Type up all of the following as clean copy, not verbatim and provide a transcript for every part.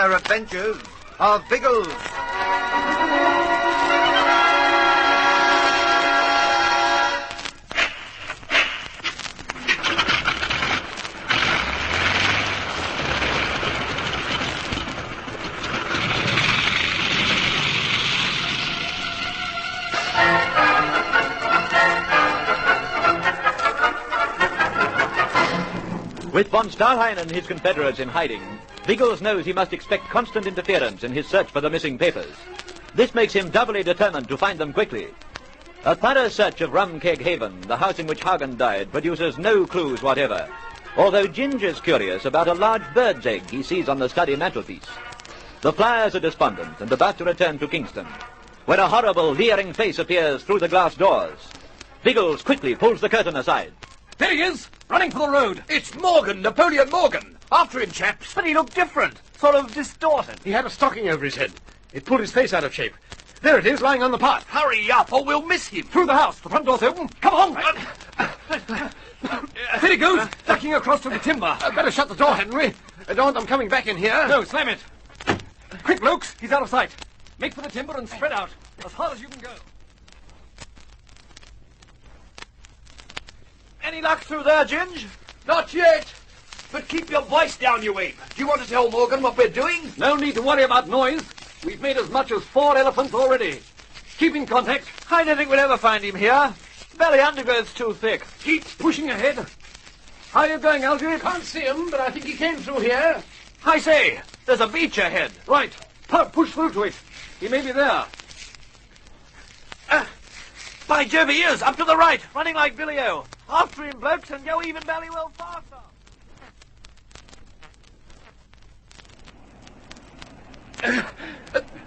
Further Adventures of Biggles. With von Stahlheim and his confederates in hiding, Biggles knows he must expect constant interference in his search for the missing papers. This makes him doubly determined to find them quickly. A thorough search of Rumkeg Haven, the house in which Hagen died, produces no clues whatever, although Ginger's curious about a large bird's egg he sees on the study mantelpiece. The flyers are despondent and about to return to Kingston, when a horrible, leering face appears through the glass doors. Biggles quickly pulls the curtain aside. There he is, running for the road. It's Morgan, Napoleon Morgan. After him, chaps. But he looked different, sort of distorted. He had a stocking over his head. It pulled his face out of shape. There it is, lying on the path. Hurry up, or we'll miss him. Through the house, the front door's open. Come on. There he goes, ducking across to the timber. Better shut the door, hadn't we? I don't want them coming back in here. No, slam it. Quick, Blokes, he's out of sight. Make for the timber and spread out, as hard as you can go. Any luck through there, Ginge? Not yet. But keep your voice down, you ape. Do you want to tell Morgan what we're doing? No need to worry about noise. We've made as much as 4 elephants already. Keep in contact. I don't think we'll ever find him here. Valley undergrowth's too thick. Keep pushing ahead. How are you going, Algy? Can't see him, but I think he came through here. I say, there's a beach ahead. Right. Push through to it. He may be there. By Jove, he is, up to the right, running like Billy-O. After him, Blokes, and go even bally-well faster.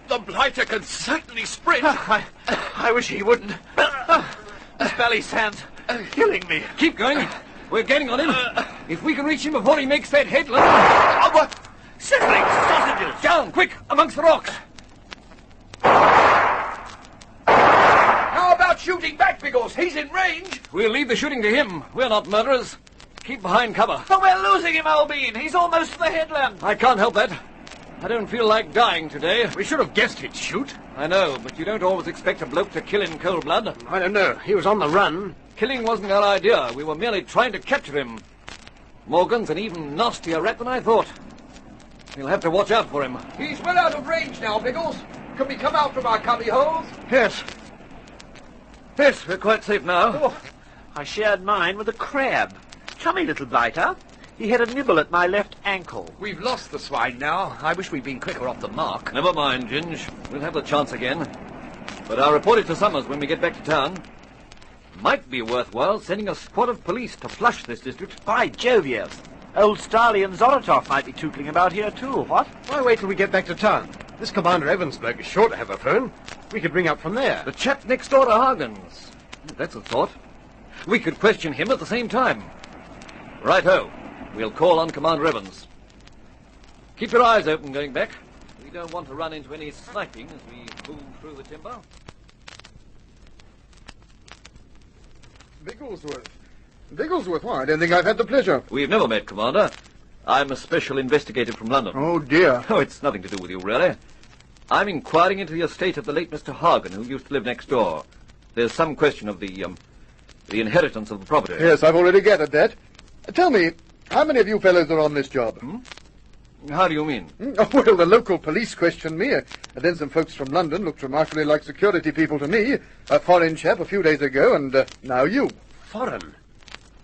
The blighter can certainly sprint. I wish he wouldn't. This belly sand's killing me. Keep going. We're getting on him. If we can reach him before he makes that headland... Oh, what? Sizzling sausages! Down, quick, amongst the rocks. How about shooting back, Biggles? He's in range. We'll leave the shooting to him. We're not murderers. Keep behind cover. But we're losing him, Albine. He's almost to the headland. I can't help that. I don't feel like dying today. We should have guessed he'd shoot. I know, but you don't always expect a bloke to kill in cold blood. I don't know. He was on the run. Killing wasn't our idea. We were merely trying to capture him. Morgan's an even nastier rat than I thought. We'll have to watch out for him. He's well out of range now, Biggles. Can we come out from our cubby holes? Yes. Yes, we're quite safe now. Oh, I shared mine with a crab. Chummy little blighter. He had a nibble at my left ankle. We've lost the swine now. I wish we'd been quicker off the mark. Never mind, Ginge. We'll have the chance again. But I'll report it to Summers when we get back to town. Might be worthwhile sending a squad of police to flush this district. By Jove, yes. Old Starley and Zoratov might be tootling about here too, what? Why wait till we get back to town? This Commander Evans bloke is sure to have a phone. We could ring up from there. The chap next door to Hagen's. That's a thought. We could question him at the same time. Right-ho. We'll call on Commander Evans. Keep your eyes open going back. We don't want to run into any sniping as we move through the timber. Bigglesworth, why? I don't think I've had the pleasure. We've never met, Commander. I'm a special investigator from London. Oh, dear. Oh, it's nothing to do with you, really. I'm inquiring into the estate of the late Mr. Hagen, who used to live next door. There's some question of the inheritance of the property. Yes, I've already gathered that. Tell me, how many of you fellows are on this job? How do you mean? Oh, well, the local police questioned me, and then some folks from London looked remarkably like security people to me. A foreign chap a few days ago, and now you. Foreign?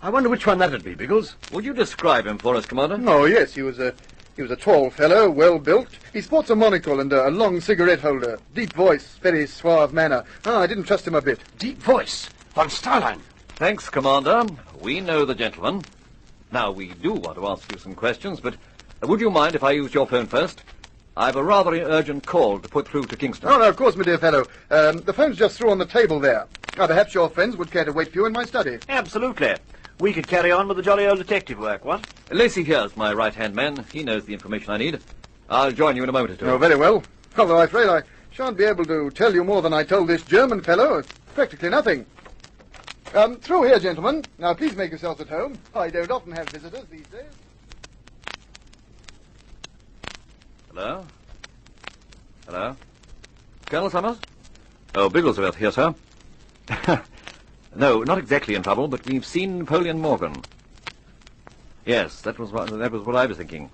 I wonder which one that'd be, Biggles. Would you describe him for us, Commander? Oh, yes, he was a tall fellow, well-built. He sports a monocle and a long cigarette holder. Deep voice, very suave manner. I didn't trust him a bit. Deep voice. Von Starlein. Thanks, Commander. We know the gentleman. Now, we do want to ask you some questions, but would you mind if I used your phone first? I've a rather urgent call to put through to Kingston. Oh, no, of course, my dear fellow. The phone's just through on the table there. Perhaps your friends would care to wait for you in my study. Absolutely. We could carry on with the jolly old detective work, what? Lacey here's my right-hand man. He knows the information I need. I'll join you in a moment or two. Oh, very well. Although I'm afraid I shan't be able to tell you more than I told this German fellow. Practically nothing. Through here, gentlemen. Now, please make yourselves at home. I don't often have visitors these days. Hello? Hello? Colonel Summers? Oh, Bigglesworth here, sir. No, not exactly in trouble, but we've seen Napoleon Morgan. Yes, that was what I was thinking.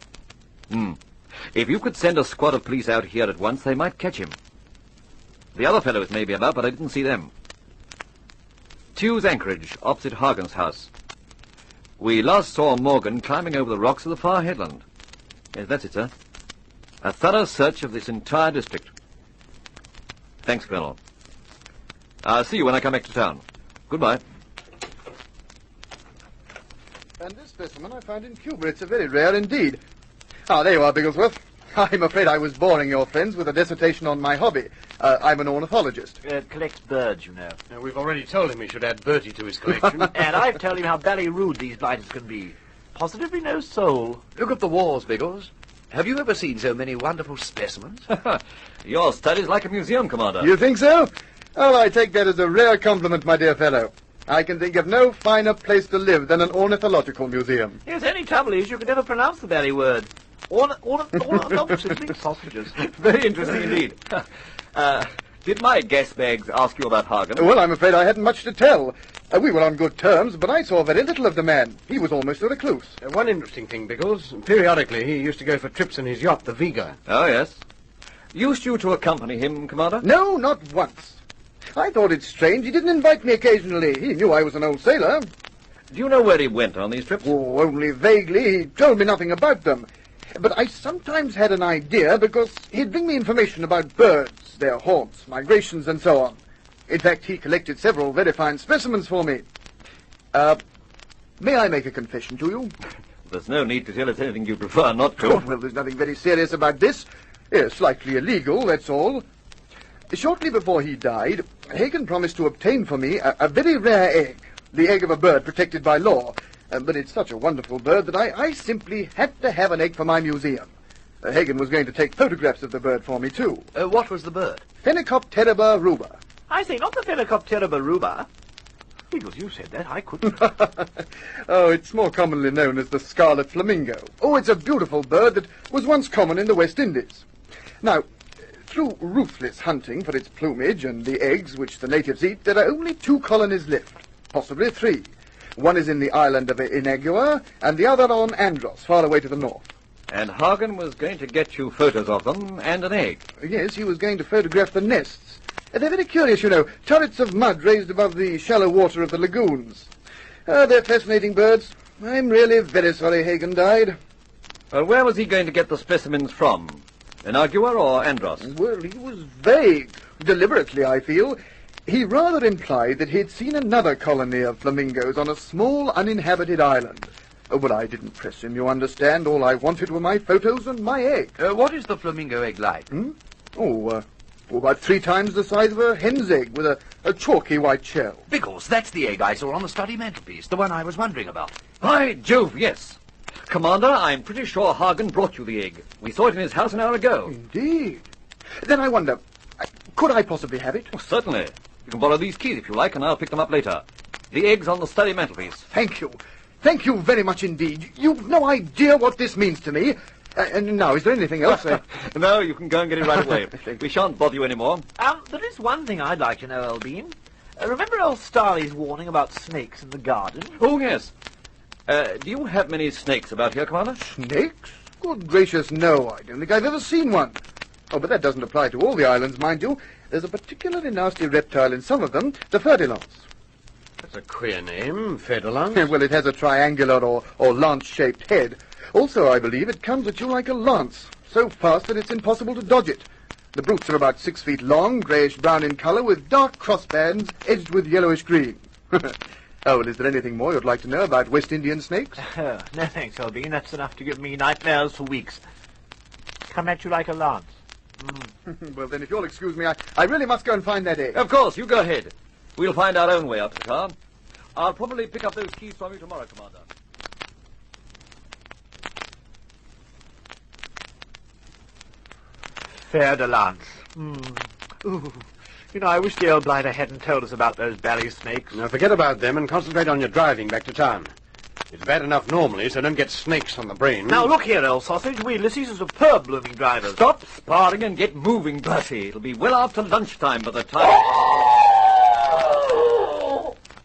If you could send a squad of police out here at once, they might catch him. The other fellows may be about, but I didn't see them. Tew's Anchorage, opposite Hagen's house. We last saw Morgan climbing over the rocks of the far headland. Yes, that's it, sir. A thorough search of this entire district. Thanks, Colonel. I'll see you when I come back to town. Goodbye. And this specimen I found in Cuba. It's a very rare indeed. Ah, there you are, Bigglesworth. I'm afraid I was boring your friends with a dissertation on my hobby. I'm an ornithologist. Collects birds, you know. We've already told him he should add Bertie to his collection. And I've told him how bally rude these blighters can be. Positively no soul. Look at the walls, Biggles. Have you ever seen so many wonderful specimens? Your study's like a museum, Commander. You think so? Oh, I take that as a rare compliment, my dear fellow. I can think of no finer place to live than an ornithological museum. Yes, the only trouble is you can never pronounce the very word. Sausages. Very interesting indeed. Did my guest bags ask you about Hagen? Well, I'm afraid I hadn't much to tell. We were on good terms, but I saw very little of the man. He was almost a recluse. One interesting thing, Biggles. Periodically, he used to go for trips in his yacht, the Vega. Oh, yes. Used you to accompany him, Commander? No, not once. I thought it strange he didn't invite me occasionally. He knew I was an old sailor. Do you know where he went on these trips? Oh, only vaguely. He told me nothing about them. But I sometimes had an idea because he'd bring me information about birds, their haunts, migrations, and so on. In fact, he collected several very fine specimens for me. May I make a confession to you? There's no need to tell us anything you prefer not to. Oh, well, there's nothing very serious about this. Slightly illegal, that's all. Shortly before he died, Hagen promised to obtain for me a very rare egg, the egg of a bird protected by law. But it's such a wonderful bird that I simply had to have an egg for my museum. Hagen was going to take photographs of the bird for me, too. What was the bird? Phenicopteraba ruba. I say, not the Phenicopteraba ruba. Because you said that, I couldn't. Oh, it's more commonly known as the scarlet flamingo. Oh, it's a beautiful bird that was once common in the West Indies. Now, through ruthless hunting for its plumage and the eggs which the natives eat, there are only 2 colonies left, possibly 3. One is in the island of Inagua, and the other on Andros, far away to the north. And Hagen was going to get you photos of them and an egg. Yes, he was going to photograph the nests. They're very curious, you know, turrets of mud raised above the shallow water of the lagoons. They're fascinating birds. I'm really very sorry Hagen died. Well, where was he going to get the specimens from? Inagua or Andros? Well, he was vague. Deliberately, I feel. He rather implied that he'd seen another colony of flamingos on a small, uninhabited island. But I didn't press him, you understand. All I wanted were my photos and my egg. What is the flamingo egg like? About 3 times the size of a hen's egg with a chalky white shell. Biggles, that's the egg I saw on the study mantelpiece, the one I was wondering about. By Jove, yes. Commander, I'm pretty sure Hagen brought you the egg. We saw it in his house an hour ago. Indeed. Then I wonder, could I possibly have it? Oh, certainly. You can borrow these keys if you like, and I'll pick them up later. The egg's on the study mantelpiece. Thank you. Thank you very much indeed. You've no idea what this means to me. And now, is there anything else? No, you can go and get it right away. We shan't bother you anymore. There is one thing I'd like to know, Elbean. Remember old Starley's warning about snakes in the garden? Oh, yes. Do you have many snakes about here, Commander? Snakes? Good gracious, no. I don't think I've ever seen one. Oh, but that doesn't apply to all the islands, mind you. There's a particularly nasty reptile in some of them, the ferdilance. That's a queer name, Ferdilance. Well, it has a triangular or lance-shaped head. Also, I believe it comes at you like a lance, so fast that it's impossible to dodge it. The brutes are about 6 feet long, greyish-brown in colour, with dark crossbands edged with yellowish-green. Oh, well, is there anything more you'd like to know about West Indian snakes? No thanks, Elbean. That's enough to give me nightmares for weeks. Come at you like a lance. Well, then, if you'll excuse me, I really must go and find that egg. Of course, you go ahead. We'll find our own way up to the car. I'll probably pick up those keys from you tomorrow, Commander. Ferdilance. Ooh. You know, I wish the old blighter hadn't told us about those bally snakes. Now, forget about them and concentrate on your driving back to town. It's bad enough normally, so don't get snakes on the brain. Now, look here, old sausage. We Ulysses are superb blooming drivers. Stop sparring and get moving, Bertie. It'll be well after lunchtime by the time...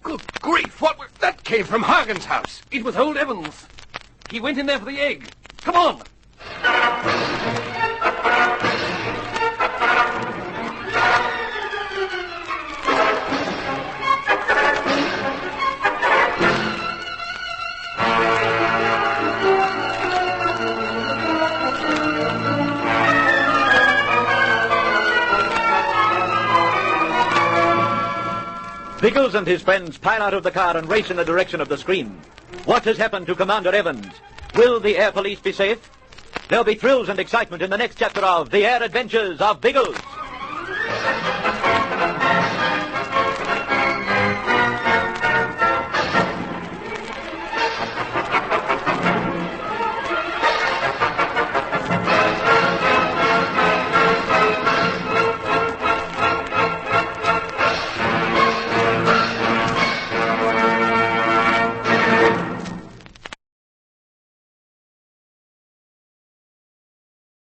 Good grief, what was... That came from Hagen's house. It was old Evans. He went in there for the egg. Come on! Biggles and his friends pile out of the car and race in the direction of the scream. What has happened to Commander Evans? Will the air police be safe? There'll be thrills and excitement in the next chapter of The Air Adventures of Biggles.